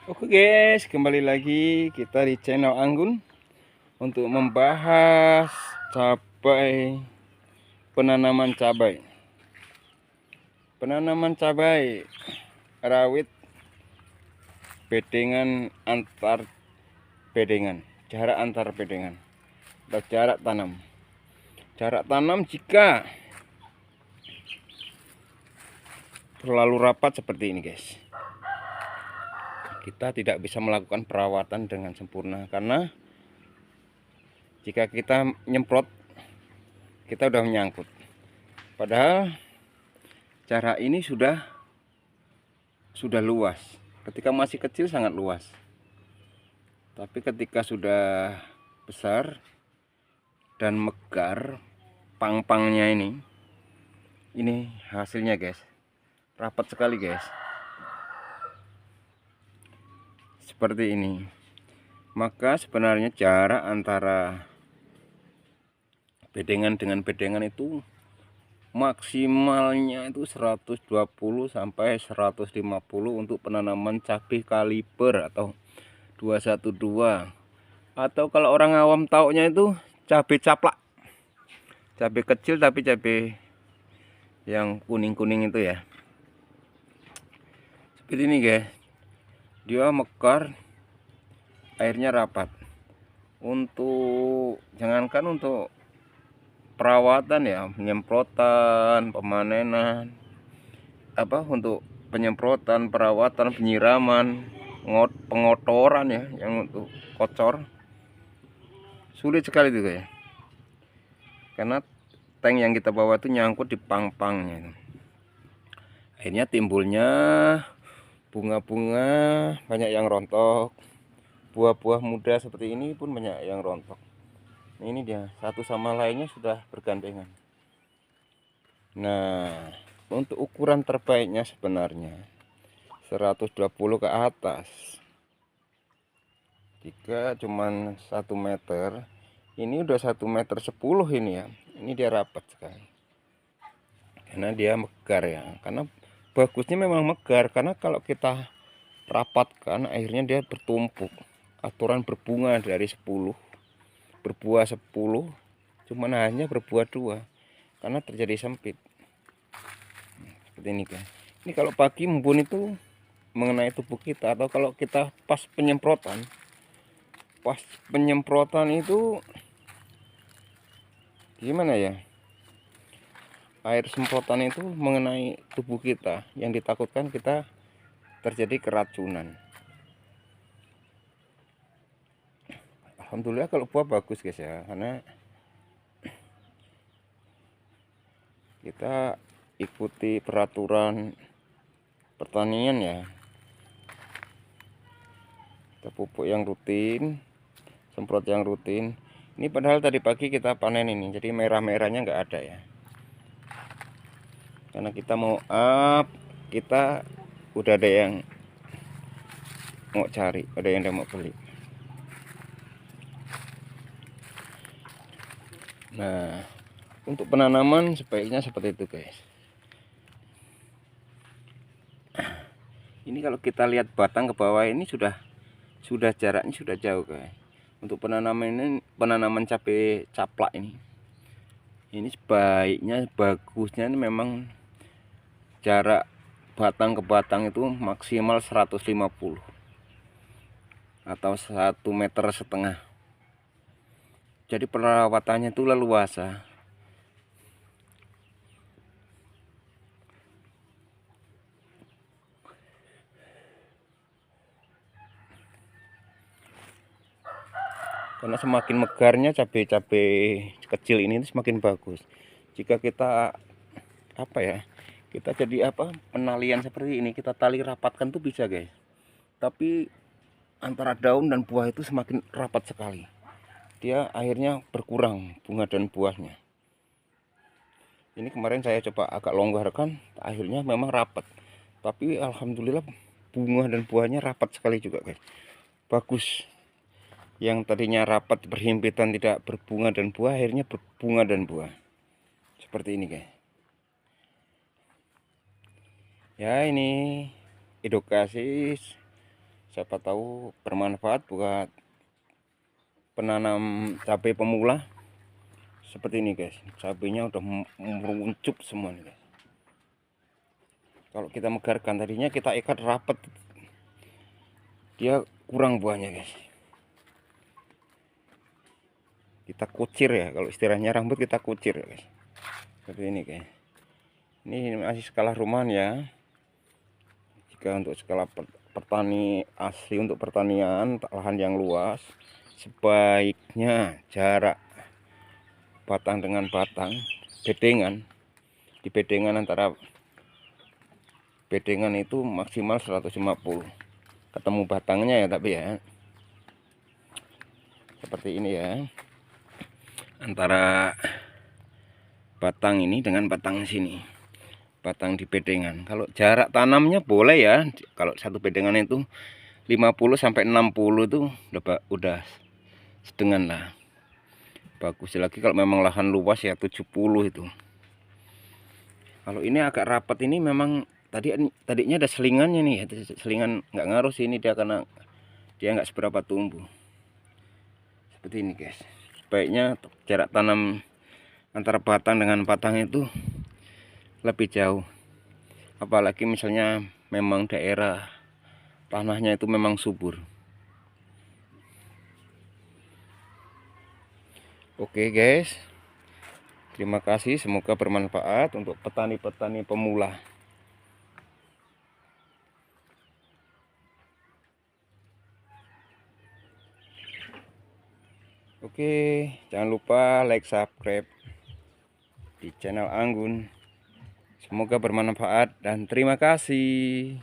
Oke guys, kembali lagi kita di channel Anggun untuk membahas cabai, penanaman cabai. Penanaman cabai rawit bedengan antar bedengan, jarak antar bedengan atau jarak tanam. Jarak tanam jika terlalu rapat seperti ini guys, kita tidak bisa melakukan perawatan dengan sempurna karena jika kita nyemprot kita udah menyangkut. Padahal jarak ini sudah luas. Ketika masih kecil sangat luas. Tapi ketika sudah besar dan megar pang-pangnya ini hasilnya guys. Rapat sekali guys. Seperti ini. Maka sebenarnya jarak antara bedengan dengan bedengan itu maksimalnya itu 120 sampai 150 untuk penanaman cabai kaliber atau 212, atau kalau orang awam taunya itu cabai caplak, cabai kecil tapi cabai yang kuning-kuning itu ya. Seperti ini guys, dia mekar, airnya rapat. Untuk jangankan untuk perawatan ya, penyemprotan, pemanenan, untuk penyemprotan, perawatan, penyiraman, pengotoran ya, yang untuk kocor sulit sekali itu guys, karena tank yang kita bawa itu nyangkut di pang-pangnya. Akhirnya timbulnya bunga-bunga banyak yang rontok, buah-buah muda seperti ini pun banyak yang rontok. Ini dia, satu sama lainnya sudah bergandengan. Nah, untuk ukuran terbaiknya sebenarnya 120 ke atas. Jika cuman 1 meter, ini udah 1,10 m ini ya. Ini dia rapat sekali. Karena dia megar ya. Karena bagusnya memang megar, karena kalau kita rapatkan akhirnya dia bertumpuk. Aturan berbunga dari 10, berbuah 10, cuman hanya berbuah 2 karena terjadi sempit. Seperti ini kan. Ini kalau pagi embun itu mengenai tubuh kita, atau kalau kita pas penyemprotan itu gimana ya, air semprotan itu mengenai tubuh kita, yang ditakutkan kita terjadi keracunan. Alhamdulillah kalau buah bagus guys ya, karena kita ikuti peraturan pertanian ya, kita pupuk yang rutin, semprot yang rutin. Ini padahal tadi pagi kita panen ini, jadi merah-merahnya nggak ada ya, karena kita mau kita udah ada yang mau cari, ada yang mau beli. Nah, untuk penanaman sebaiknya seperti itu guys. Ini kalau kita lihat batang ke bawah ini sudah jaraknya sudah jauh guys. Untuk penanaman cabai caplak ini sebaiknya, bagusnya ini memang jarak batang ke batang itu maksimal 150 atau 1,5 m. Jadi perawatannya itu leluasa. Karena semakin megarnya cabai-cabai kecil ini semakin bagus. Jika kita kita jadi penalian seperti ini, kita tali rapatkan tuh bisa guys. Tapi antara daun dan buah itu semakin rapat sekali. Dia akhirnya berkurang bunga dan buahnya. Ini kemarin saya coba agak longgarkan, akhirnya memang rapat. Tapi alhamdulillah bunga dan buahnya rapat sekali juga guys. Bagus. Yang tadinya rapat berhimpitan tidak berbunga dan buah, akhirnya berbunga dan buah. Seperti ini guys. Ya, ini edukasi Siapa tahu bermanfaat buat penanam cabai pemula. Seperti ini guys, cabainya udah meruncup semua nih guys. Kalau kita megarkan, tadinya kita ikat rapat, dia kurang buahnya guys. Kita kucir ya, kalau istilahnya rambut kita kucir ya guys. Seperti ini guys. Ini masih skala rumahan ya. Jika untuk skala petani asli, untuk pertanian lahan yang luas, sebaiknya jarak batang dengan batang, bedengan, di bedengan antara bedengan itu maksimal 150 ketemu batangnya ya, tapi ya seperti ini ya, antara batang ini dengan batang sini, batang di bedengan. Kalau jarak tanamnya boleh ya, kalau satu bedengan itu 50 sampai 60 itu udah sedengan lah. Bagus lagi kalau memang lahan luas ya 70 itu. Kalau ini agak rapat ini memang tadinya ada selingannya nih, selingan nggak ngaruh sih ini dia, karena dia nggak seberapa tumbuh. Seperti ini guys. Sebaiknya jarak tanam antara batang dengan batang itu lebih jauh. Apalagi misalnya memang daerah tanahnya itu memang subur. Oke guys, terima kasih, semoga bermanfaat untuk petani-petani pemula. Oke, jangan lupa like, subscribe di channel Anggun. Semoga bermanfaat dan terima kasih.